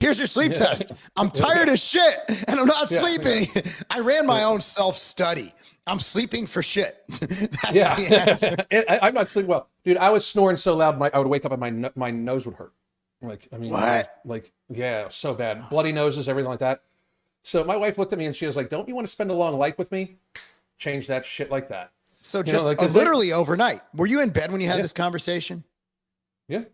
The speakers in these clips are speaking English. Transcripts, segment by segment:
Here's your sleep test. I'm tired as shit and I'm not sleeping. I ran my own self-study. I'm sleeping for shit. That's the answer. I'm not sleeping well. Dude, I was snoring so loud, I would wake up and my nose would hurt. Like, I mean, what? Like, yeah, so bad. Bloody noses, everything like that. So my wife looked at me and she was like, don't you want to spend a long life with me? Change that shit like that. So just literally overnight. Were you in bed when you had this conversation? Yeah.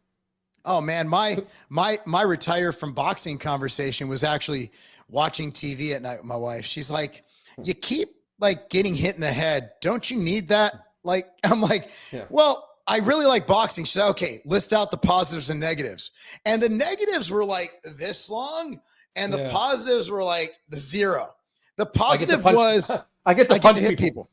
Oh man, my retire from boxing conversation was actually watching TV at night with my wife. She's like, you keep like getting hit in the head. Don't you need that? Like, I'm like, well, I really like boxing. She said, okay, list out the positives and negatives. And the negatives were like this long and the positives were like the zero. The positive was I get to hit people.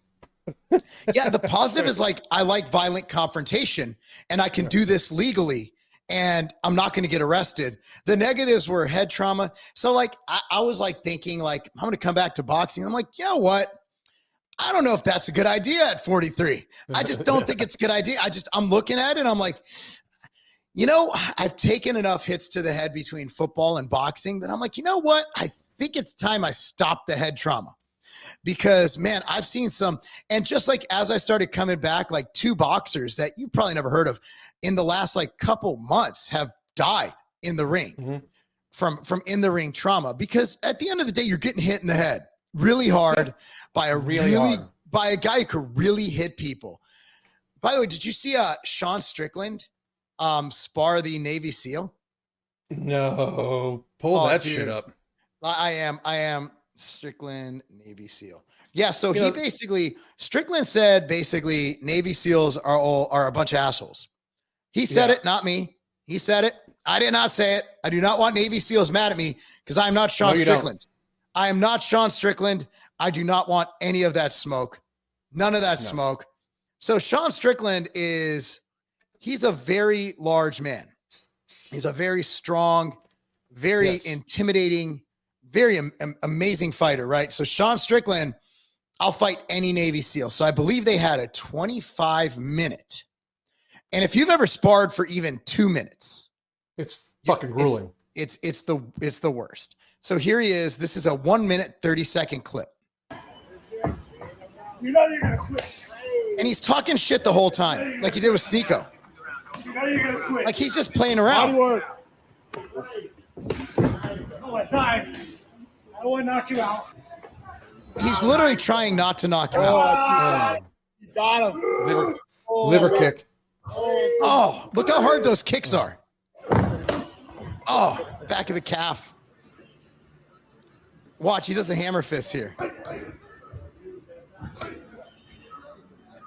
Yeah, the positive is like, I like violent confrontation and I can do this legally and I'm not going to get arrested. The negatives were head trauma. So like, I was like thinking like, I'm going to come back to boxing. I'm like, you know what? I don't know if that's a good idea at 43. I just don't think it's a good idea. I'm looking at it and I'm like, you know, I've taken enough hits to the head between football and boxing that I'm like, you know what? I think it's time I stop the head trauma. Because man, I've seen some, and just like as I started coming back, like 2 boxers that you probably never heard of in the last like couple months have died in the ring from in the ring trauma. Because at the end of the day, you're getting hit in the head really hard by a by a guy who could really hit people. By the way, did you see Sean Strickland spar the Navy SEAL? No, pull that shit up. I am. Strickland, Navy SEAL. Yeah, so Strickland said basically Navy SEALs are a bunch of assholes. He said it, not me. He said it. I did not say it. I do not want Navy SEAls mad at me because I'm not Sean Strickland. I am not Sean Strickland. I do not want any of that smoke. None of that smoke. So Sean Strickland he's a very large man. He's a very strong, very intimidating, very amazing fighter, right? So Sean Strickland, I'll fight any Navy SEAL. So I believe they had a 25-minute. And if you've ever sparred for even 2 minutes, it's fucking grueling. It's the worst. So here he is. This is a 1-minute, 30-second clip. You know you're gonna quit. And he's talking shit the whole time, like he did with Sneeko. You know you're gonna quit. Like he's just playing around. Oh, I want to knock you out. He's literally trying not to knock him out. You got him. Liver kick. Oh, look how hard those kicks are. Oh, back of the calf. Watch, he does the hammer fist here.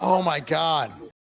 Oh my God.